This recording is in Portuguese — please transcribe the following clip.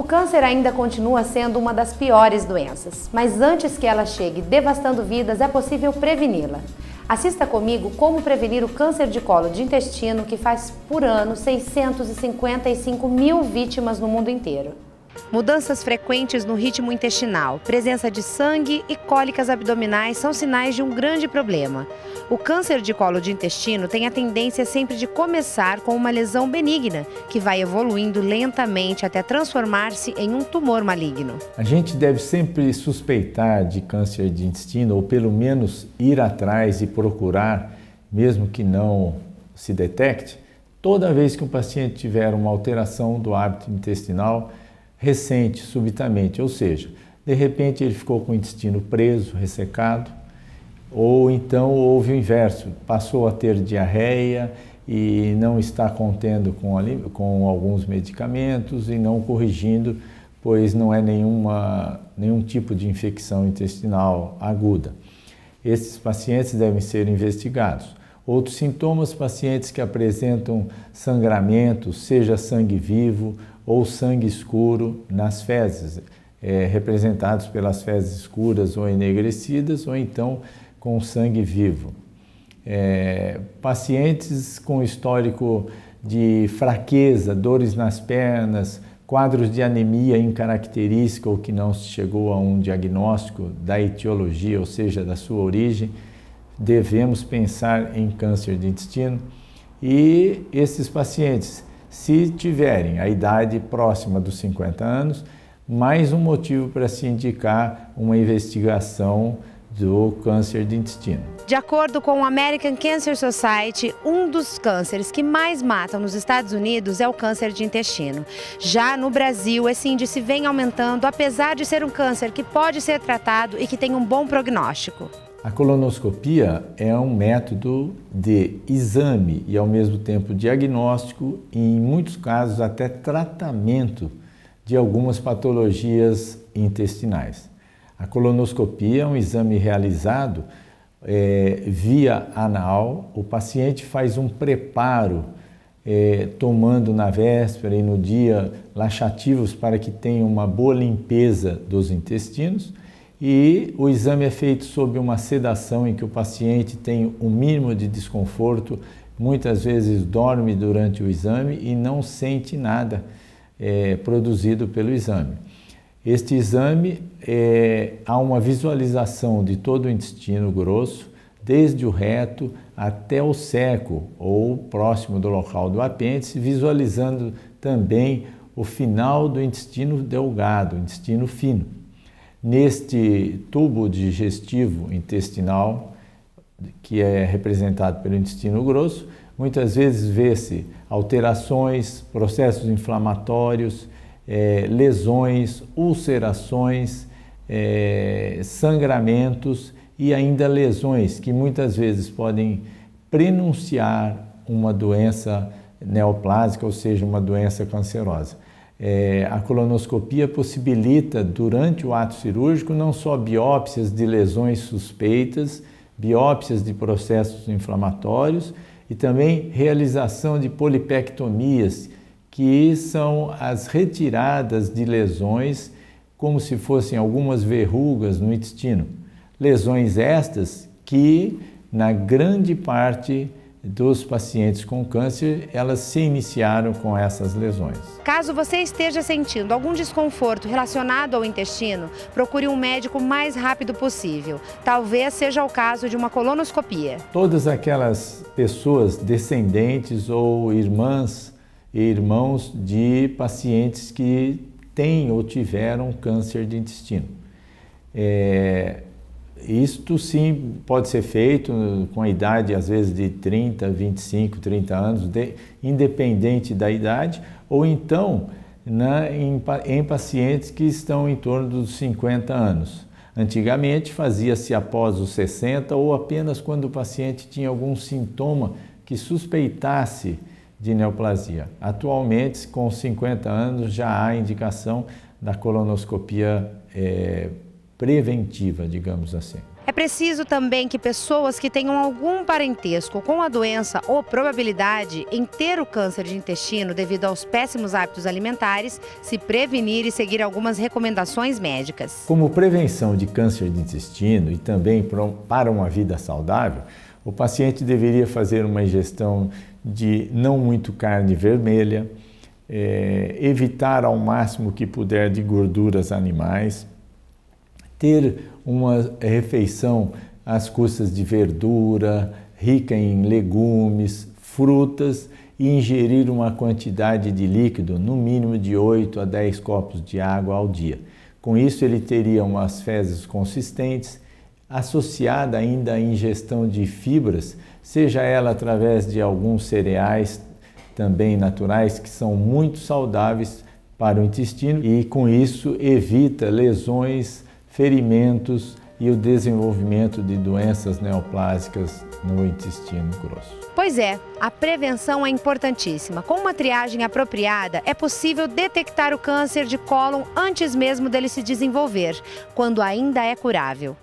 câncer ainda continua sendo uma das piores doenças, mas antes que ela chegue devastando vidas, é possível preveni-la. Assista comigo como prevenir o câncer de colo de intestino, que faz por ano 655 mil vítimas no mundo inteiro. Mudanças frequentes no ritmo intestinal, presença de sangue e cólicas abdominais são sinais de um grande problema. O câncer de colo de intestino tem a tendência sempre de começar com uma lesão benigna, que vai evoluindo lentamente até transformar-se em um tumor maligno. A gente deve sempre suspeitar de câncer de intestino, ou pelo menos ir atrás e procurar, mesmo que não se detecte, toda vez que o paciente tiver uma alteração do hábito intestinal recente, subitamente, ou seja, de repente ele ficou com o intestino preso, ressecado, ou então houve o inverso, passou a ter diarreia e não está contendo com alguns medicamentos e não corrigindo, pois não é nenhum tipo de infecção intestinal aguda. Esses pacientes devem ser investigados. Outros sintomas, pacientes que apresentam sangramento, seja sangue vivo ou sangue escuro nas fezes, representados pelas fezes escuras ou enegrecidas, ou então com sangue vivo. Pacientes com histórico de fraqueza, dores nas pernas, quadros de anemia incaracterística ou que não se chegou a um diagnóstico da etiologia, ou seja, da sua origem, devemos pensar em câncer de intestino. E esses pacientes, se tiverem a idade próxima dos 50 anos, mais um motivo para se indicar uma investigação do câncer de intestino. De acordo com o American Cancer Society, um dos cânceres que mais matam nos Estados Unidos é o câncer de intestino. Já no Brasil, esse índice vem aumentando, apesar de ser um câncer que pode ser tratado e que tem um bom prognóstico. A colonoscopia é um método de exame e, ao mesmo tempo, diagnóstico e, em muitos casos, até tratamento de algumas patologias intestinais. A colonoscopia é um exame realizado via anal. O paciente faz um preparo, tomando na véspera e no dia laxativos para que tenha uma boa limpeza dos intestinos. E o exame é feito sob uma sedação em que o paciente tem um mínimo de desconforto, muitas vezes dorme durante o exame e não sente nada produzido pelo exame. Este exame, há uma visualização de todo o intestino grosso, desde o reto até o seco ou próximo do local do apêndice, visualizando também o final do intestino delgado, o intestino fino. Neste tubo digestivo intestinal, que é representado pelo intestino grosso, muitas vezes vê-se alterações, processos inflamatórios, lesões, ulcerações, sangramentos e ainda lesões que muitas vezes podem prenunciar uma doença neoplásica, ou seja, uma doença cancerosa. A colonoscopia possibilita, durante o ato cirúrgico, não só biópsias de lesões suspeitas, biópsias de processos inflamatórios e também realização de polipectomias, que são as retiradas de lesões como se fossem algumas verrugas no intestino. Lesões estas que, na grande parte dos pacientes com câncer, elas se iniciaram com essas lesões. Caso você esteja sentindo algum desconforto relacionado ao intestino, procure um médico o mais rápido possível. Talvez seja o caso de uma colonoscopia. Todas aquelas pessoas descendentes ou irmãs e irmãos de pacientes que têm ou tiveram câncer de intestino. Isto sim pode ser feito com a idade, às vezes, de 30, 25, 30 anos, independente da idade, ou então em pacientes que estão em torno dos 50 anos. Antigamente fazia-se após os 60 ou apenas quando o paciente tinha algum sintoma que suspeitasse de neoplasia. Atualmente, com 50 anos, já há indicação da colonoscopia preventiva, digamos assim. É preciso também que pessoas que tenham algum parentesco com a doença ou probabilidade em ter o câncer de intestino devido aos péssimos hábitos alimentares, se prevenir e seguir algumas recomendações médicas. Como prevenção de câncer de intestino e também para uma vida saudável, o paciente deveria fazer uma ingestão de não muito carne vermelha, evitar ao máximo que puder de gorduras animais, ter uma refeição às custas de verdura, rica em legumes, frutas e ingerir uma quantidade de líquido, no mínimo de 8 a 10 copos de água ao dia. Com isso, ele teria umas fezes consistentes, associada ainda à ingestão de fibras, seja ela através de alguns cereais também naturais que são muito saudáveis para o intestino e com isso evita lesões, ferimentos e o desenvolvimento de doenças neoplásicas no intestino grosso. Pois é, a prevenção é importantíssima. Com uma triagem apropriada, é possível detectar o câncer de cólon antes mesmo dele se desenvolver, quando ainda é curável.